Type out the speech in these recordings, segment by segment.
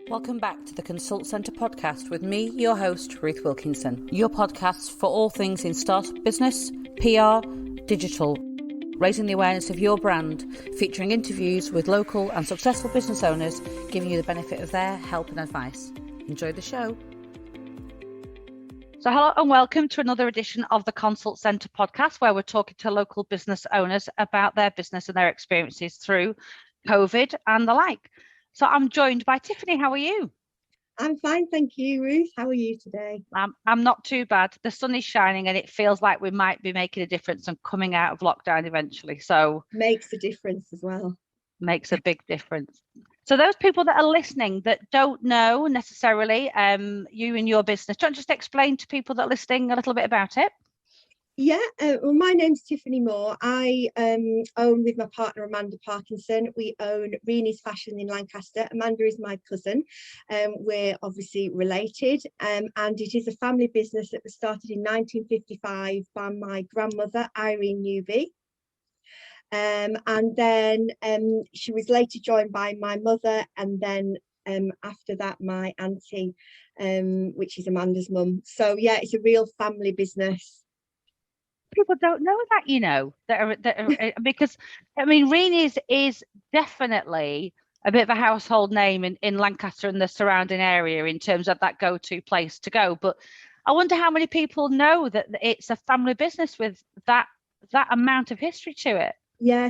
Welcome back to the Consult Centre podcast with me, your host, Ruth Wilkinson. Your podcast for all things in startup business, PR, digital, raising the awareness of your brand, featuring interviews with local and successful business owners, giving you the benefit of their help and advice. Enjoy the show. So hello and welcome to another edition of the Consult Centre podcast, where we're talking to local business owners about their business and their experiences through COVID and the like. So I'm joined by Tiffany. How are you? I'm fine, thank you, Ruth. How are you today? I'm not too bad. The sun is shining and it feels like we might be making a difference and coming out of lockdown eventually. So makes a difference as well. Makes a big difference. So those people that are listening that don't know necessarily you and your business, don't just explain to people that are listening a little bit about it? Yeah, well, my name's Tiffany Moore. I own with my partner Amanda Parkinson. We own Renes Fashion in Lancaster. Amanda is my cousin. We're obviously related, and it is a family business that was started in 1955 by my grandmother Irene Newby. And then she was later joined by my mother, and then after that my auntie, which is Amanda's mum. So yeah, it's a real family business. People don't know that, you know, that are because I mean, Renes is definitely a bit of a household name in Lancaster and the surrounding area in terms of that go-to place to go. But I wonder how many people know that it's a family business with that amount of history to it. Yeah,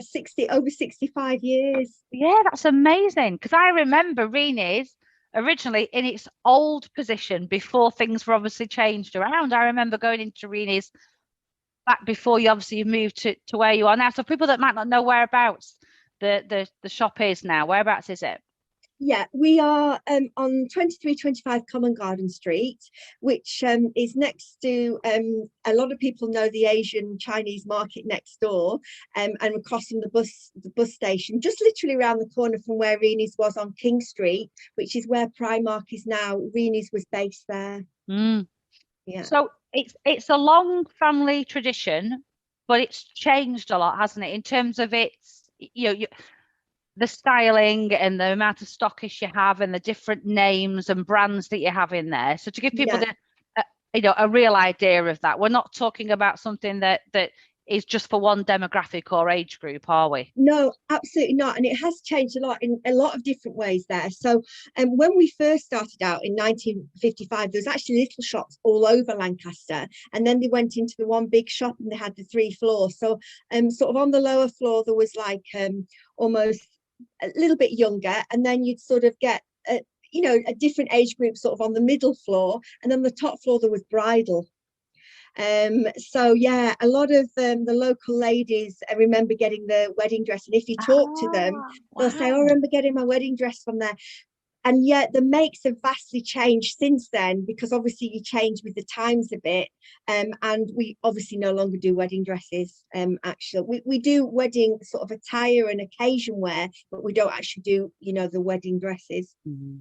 over 65 years. Yeah, that's amazing. Because I remember Renes originally in its old position before things were obviously changed around. I remember going into Renes back before you moved to where you are now. So people that might not know whereabouts the shop is now, whereabouts is it? Yeah, we are on 2325 Common Garden Street, which is next to a lot of people know the Asian Chinese market next door, and we're crossing the bus station, just literally around the corner from where Renes was on King Street, which is where Primark is now. Renes was based there. Yeah. So it's a long family tradition, but it's changed a lot, hasn't it? In terms of its, the styling and the amount of stockists you have and the different names and brands that you have in there. So to give people a real idea of that, we're not talking about something that is just for one demographic or age group, are we? No, absolutely not. And it has changed a lot in a lot of different ways there. So when we first started out in 1955, there was actually little shops all over Lancaster. And then they went into the one big shop and they had the 3 floors. So sort of on the lower floor, there was like almost a little bit younger. And then you'd sort of get, a different age group sort of on the middle floor. And then the top floor, there was bridal. So yeah, a lot of the local ladies, I remember getting the wedding dress, and if you talk to them, they'll say, "Oh, I remember getting my wedding dress from there." And yet the makes have vastly changed since then, because obviously you change with the times a bit, and we obviously no longer do wedding dresses. Actually, we do wedding sort of attire and occasion wear, but we don't actually do the wedding dresses. Mm-hmm.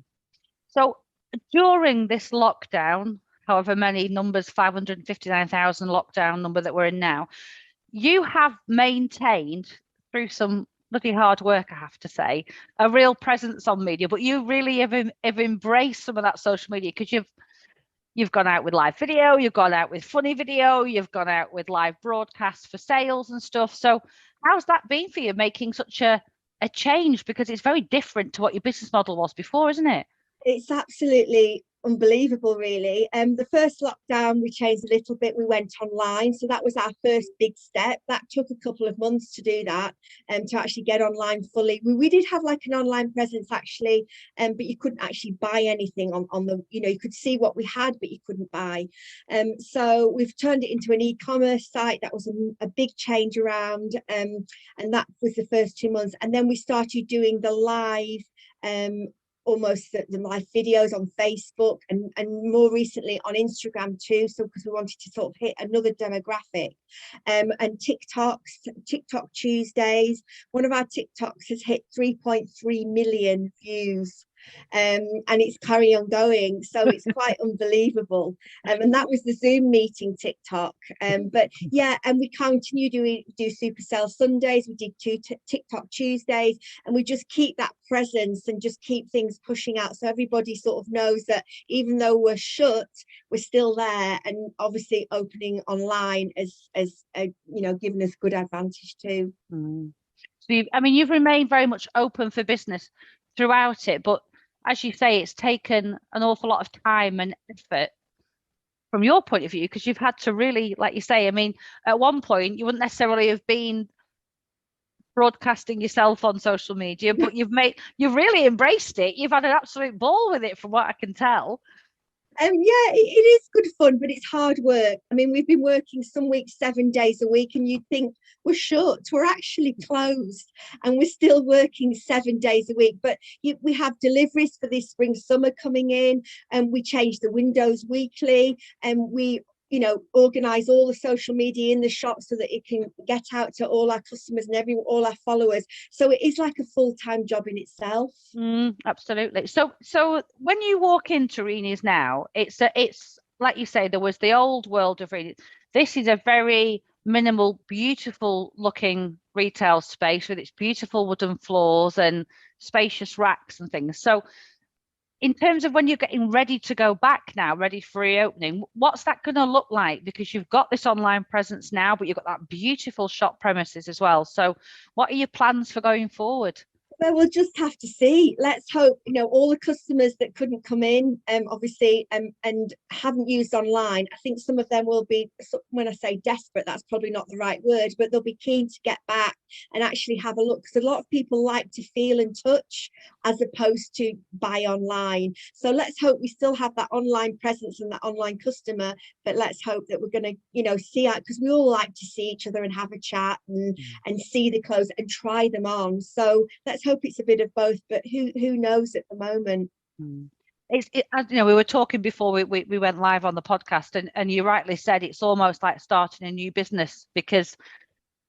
So during this lockdown, however many numbers, 559,000 lockdown number that we're in now, you have maintained through some bloody hard work, I have to say, a real presence on media, but you really have embraced some of that social media, because you've gone out with live video, you've gone out with funny video, you've gone out with live broadcasts for sales and stuff. So how's that been for you, making such a change? Because it's very different to what your business model was before, isn't it? It's absolutely unbelievable, really. The first lockdown we changed a little bit. We went online, so that was our first big step. That took a couple of months to do that, to actually get online fully. We did have like an online presence actually, but you couldn't actually buy anything on the, you could see what we had, but you couldn't buy. So we've turned it into an e-commerce site. That was a big change around, and that was the first 2 months. And then we started doing the live almost the live videos on Facebook, and more recently on Instagram too, so because we wanted to sort of hit another demographic, and TikTok Tuesdays. One of our TikToks has hit 3.3 million views. and it's carry on going, so it's quite unbelievable. And that was the Zoom meeting TikTok. But yeah, and we continue do Supercell Sundays, we did two TikTok Tuesdays, and we just keep that presence and just keep things pushing out, so everybody sort of knows that even though we're shut, we're still there, and obviously opening online as giving us good advantage too. So you've remained very much open for business throughout it, but as you say, it's taken an awful lot of time and effort from your point of view, because you've had to really, like you say, at one point you wouldn't necessarily have been broadcasting yourself on social media, but you've really embraced it. You've had an absolute ball with it, from what I can tell. Yeah, it is good fun, but it's hard work. We've been working some weeks 7 days a week, and you'd think we're shut. We're actually closed, and we're still working 7 days a week. But we have deliveries for this spring summer coming in, and we change the windows weekly, and we organize all the social media in the shop so that it can get out to all our customers and all our followers. So it is like a full-time job in itself. Absolutely. So when you walk into Renes now, it's like you say, there was the old world of Renes. This is a very minimal, beautiful looking retail space with its beautiful wooden floors and spacious racks and things. So in terms of when you're getting ready to go back now, ready for reopening, what's that going to look like? Because you've got this online presence now, but you've got that beautiful shop premises as well. So what are your plans for going forward? Well, we'll just have to see. Let's hope, all the customers that couldn't come in, obviously, and haven't used online. I think some of them will be, when I say desperate, that's probably not the right word, but they'll be keen to get back and actually have a look, because a lot of people like to feel and touch as opposed to buy online. So let's hope we still have that online presence and that online customer, but let's hope that we're going to, see out, because we all like to see each other and have a chat and see the clothes and try them on. So let's hope it's a bit of both, but who knows at the moment. As we were talking before we went live on the podcast, and you rightly said it's almost like starting a new business, because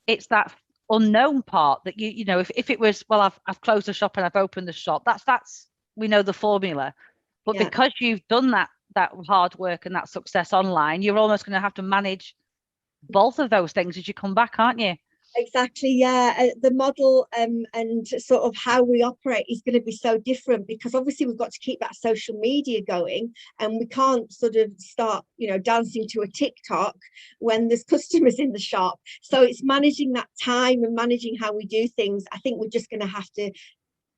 it's that unknown part that if it was, well, I've closed the shop and I've opened the shop, that's we know the formula, but because you've done that hard work and that success online, you're almost going to have to manage both of those things as you come back, aren't you? Exactly, yeah. The model and sort of how we operate is going to be so different, because obviously we've got to keep that social media going, and we can't sort of start dancing to a TikTok when there's customers in the shop. So it's managing that time and managing how we do things. I think we're just going to have to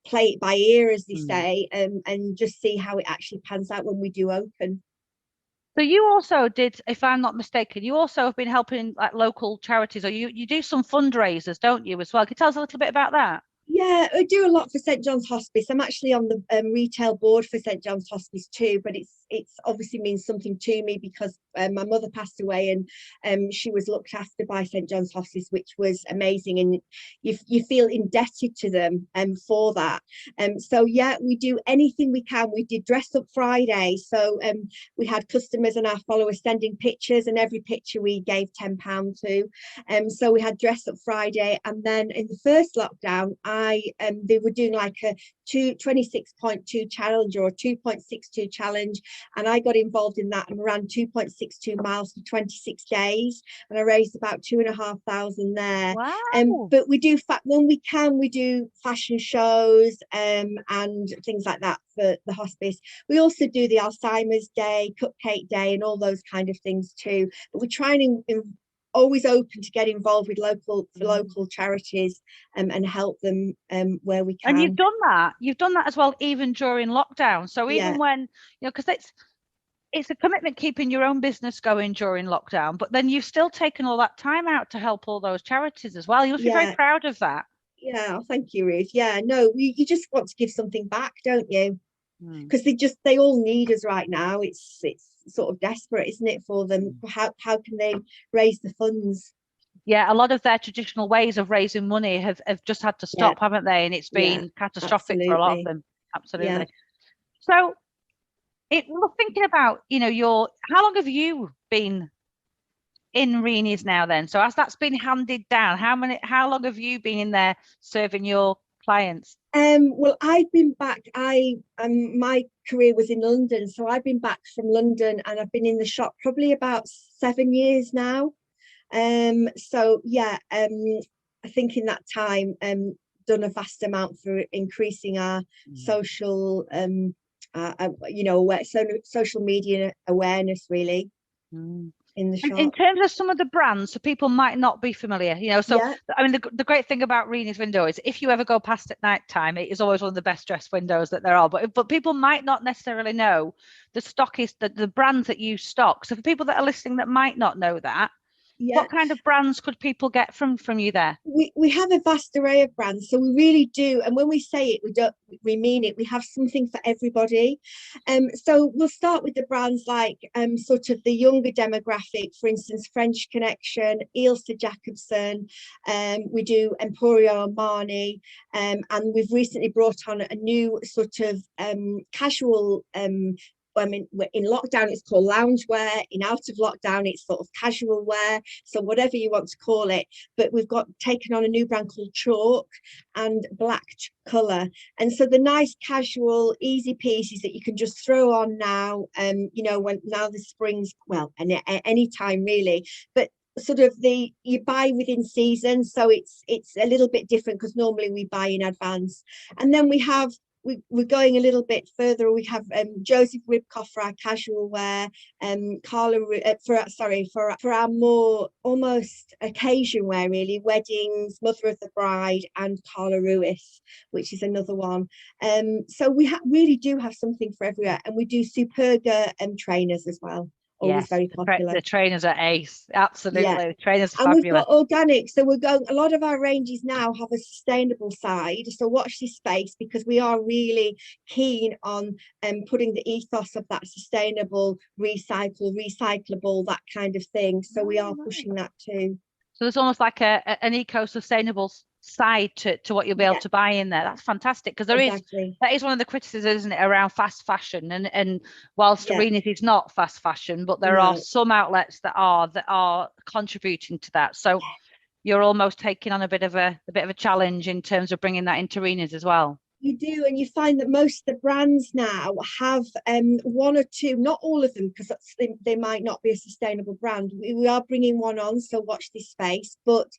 play it by ear, as they say, and just see how it actually pans out when we do open. So you also did, if I'm not mistaken, you also have been helping like local charities, or you do some fundraisers, don't you, as well? Can you tell us a little bit about that? Yeah, I do a lot for St John's Hospice. I'm actually on the retail board for St John's Hospice too, but it's obviously means something to me because my mother passed away, and she was looked after by St John's Hospice, which was amazing, and you feel indebted to them for that. So yeah, we do anything we can. We did Dress Up Friday, so we had customers and our followers sending pictures, and every picture we gave £10 to. So we had Dress Up Friday, and then in the first lockdown, they were doing like a 26.2 challenge or a 2.62 challenge, and I got involved in that and ran 2.62 miles for 26 days, and I raised about 2,500 there. Wow. But we do when we can, we do fashion shows and things like that for the hospice. We also do the Alzheimer's Day, Cupcake Day, and all those kind of things too, but we're trying to always open to get involved with local charities and help them where we can. And you've done that as well, even during lockdown. So even when because it's a commitment keeping your own business going during lockdown, but then you've still taken all that time out to help all those charities as well. You must be very proud of that. Yeah, thank you, Ruth. Yeah, no, you just want to give something back, don't you? Because they all need us right now. It's sort of desperate, isn't it, for them? How can they raise the funds? Yeah, a lot of their traditional ways of raising money have just had to stop, haven't they? And it's been catastrophic for a lot of them. Absolutely. So we're thinking about, how long have you been in Renes now then? So as that's been handed down, how long have you been in there serving your clients? Well, I've been back. My career was in London, so I've been back from London, and I've been in the shop probably about 7 years now. So yeah, I think in that time, done a vast amount for increasing our social, social media awareness, really. In the And in shop. terms of some of the brands, so people might not be familiar, so Yeah. I mean, the great thing about Renes window is if you ever go past at night time, it is always one of the best dressed windows that there are. But people might not necessarily know the stock is the brands that you stock. So for people that are listening that might not know that, Yeah. what kind of brands could people get from you there? We have a vast array of brands, so we really do, and when we say it, we mean it. We have something for everybody. So we'll start with the brands like sort of the younger demographic, for instance, French Connection, Ilse Jacobson. We do Emporio Armani, and we've recently brought on a new sort of casual I mean, in lockdown, it's called loungewear. In out of lockdown, it's sort of casual wear. So whatever you want to call it. But we've taken on a new brand called Chalk and Black Colour. And so the nice casual, easy pieces that you can just throw on now, when now the spring's, well, and any time really. But sort of you buy within season, so it's a little bit different because normally we buy in advance. And then we're going a little bit further. We have Joseph Ribkoff for our casual wear, Carla for our more almost occasion wear, really, weddings, Mother of the Bride, and Carla Ruiz, which is another one. So we really do have something for everywhere, and we do Superga trainers as well. Always Yes, very popular. the trainers are ace. Absolutely. Yeah. The trainers are And fabulous. we've got organic. So a lot of our ranges now have a sustainable side. So watch this space, because we are really keen on putting the ethos of that sustainable, recyclable, that kind of thing. So we are pushing that too. So there's almost like an eco-sustainable side to what you'll be able to buy in there. That's fantastic, because that is one of the criticisms, isn't it, around fast fashion. And whilst Renes is not fast fashion, but there are some outlets that are contributing to that. So you're almost taking on a bit of a challenge in terms of bringing that into Renes as well. You do, and you find that most of the brands now have one or two, not all of them, because they might not be a sustainable brand. We are bringing one on, so watch this space. But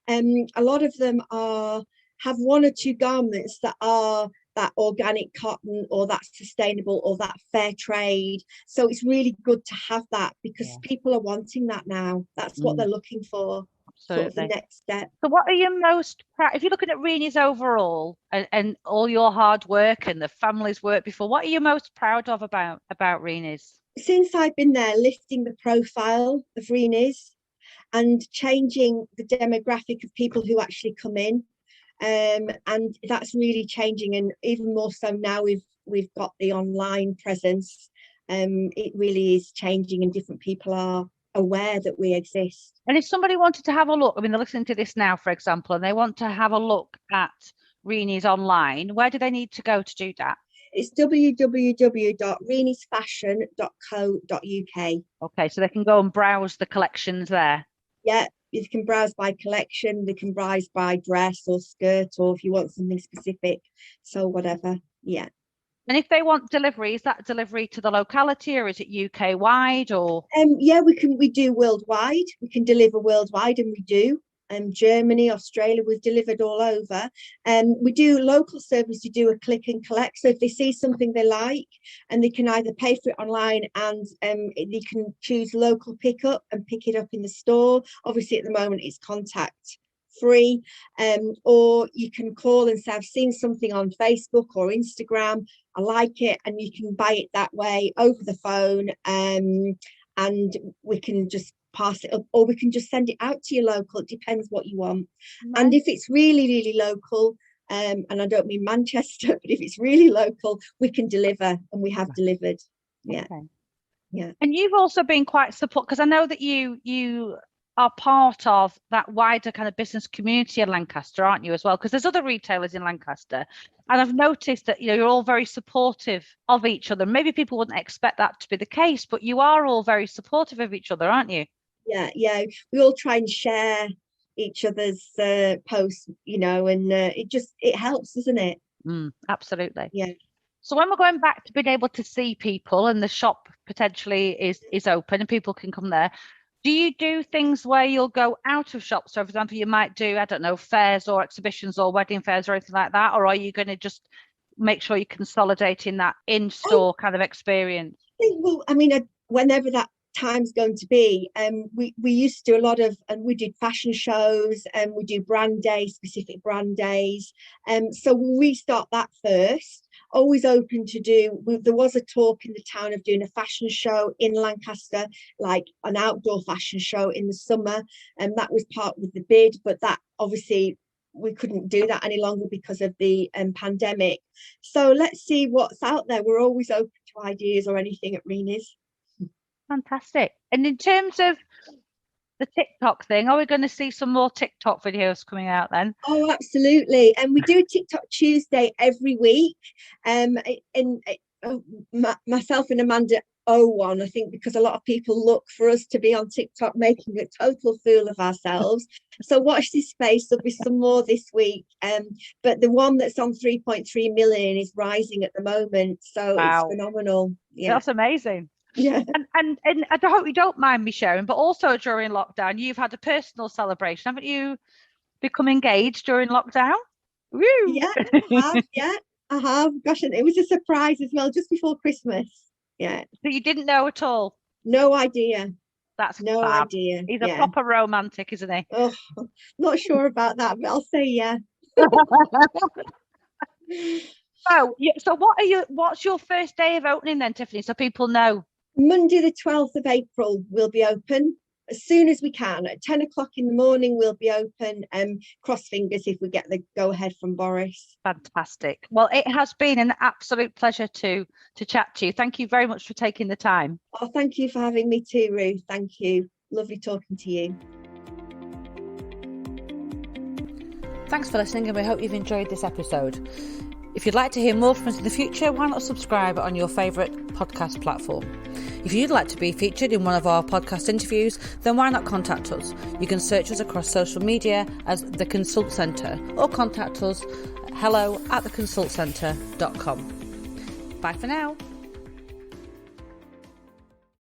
a lot of them have one or two garments that are that organic cotton, or that sustainable, or that fair trade. So it's really good to have that, because people are wanting that now. That's what they're looking for. Sort of the next step. So what are you most proud, if you're looking at Renes overall, and all your hard work and the family's work before, what are you most proud of about Renes? Since I've been there, lifting the profile of Renes and changing the demographic of people who actually come in, and that's really changing, and even more so now we've got the online presence. It really is changing, and different people are aware that we exist. And if somebody wanted to have a look, I mean, they're listening to this now, for example, and they want to have a look at Renes online, where do they need to go to do that? It's www.renesfashion.co.uk. Okay, so they can go and browse the collections there. Yeah, you can browse by collection, they can browse by dress or skirt, or if you want something specific, so whatever. Yeah. And if they want delivery, is that delivery to the locality, or is it UK wide, or? Yeah, we do worldwide. We can deliver worldwide, and we do. Germany, Australia, we've delivered all over. We do local service. You do a click and collect. So if they see something they like, and they can either pay for it online, and they can choose local pickup and pick it up in the store. Obviously, at the moment, it's contact free, or you can call and say, I've seen something on Facebook or Instagram, I like it, and you can buy it that way over the phone, and we can just pass it up, or we can just send it out to your local. It depends what you want. Right. And if it's really, really local, and I don't mean Manchester, but if it's really local, we can deliver, and we have delivered. Yeah. Okay. Yeah. And you've also been quite support, because I know that you are part of that wider kind of business community in Lancaster, aren't you, as well? Because there's other retailers in Lancaster, and I've noticed that you're all very supportive of each other. Maybe people wouldn't expect that to be the case, but you are all very supportive of each other, aren't you? Yeah, we all try and share each other's posts, you know, and it helps, doesn't it? Absolutely. Yeah. So when we're going back to being able to see people and the shop potentially is open and people can come there, do you do things where you'll go out of shops? So, for example, you might do, I don't know, fairs or exhibitions or wedding fairs or anything like that, or are you going to just make sure you're consolidating that in-store kind of experience? Well, I mean, whenever that time's going to be, we used to do a lot of, and we did fashion shows, and we do brand days, specific brand days, so we'll restart that first. Always open to do. There was a talk in the town of doing a fashion show in Lancaster, like an outdoor fashion show in the summer, and that was part with the bid, but that obviously we couldn't do that any longer because of the pandemic. So let's see what's out there. We're always open to ideas or anything at Renes. Fantastic. And in terms of the TikTok thing, are we going to see some more TikTok videos coming out then? Oh, absolutely. And we do a TikTok Tuesday every week. Myself and Amanda owe one, I think, because a lot of people look for us to be on TikTok making a total fool of ourselves. So watch this space. There'll be some more this week. But the one that's on 3.3 million is rising at the moment. So Wow. It's phenomenal. Yeah. That's amazing. Yeah. And I hope you don't mind me sharing, but also during lockdown, you've had a personal celebration, haven't you? Become engaged during lockdown? Woo! Yeah, I have. Yeah, I have. Gosh, and it was a surprise as well, just before Christmas. Yeah. So you didn't know at all? No idea. That's no fab. idea. He's a proper romantic, isn't he? Oh, not sure about that, but I'll say yeah. So what's your first day of opening then, Tiffany, so people know? Monday the 12th of April we'll be open as soon as we can. At 10 o'clock in the morning we'll be open. Cross fingers if we get the go ahead from Boris. Fantastic. Well, it has been an absolute pleasure to chat to you. Thank you very much for taking the time. Oh, thank you for having me too, Ruth. Thank you. Lovely talking to you. Thanks for listening, and we hope you've enjoyed this episode. If you'd like to hear more from us in the future, why not subscribe on your favourite podcast platform? If you'd like to be featured in one of our podcast interviews, then why not contact us? You can search us across social media as The Consult Centre or contact us at hello@theconsultcentre.com. Bye for now.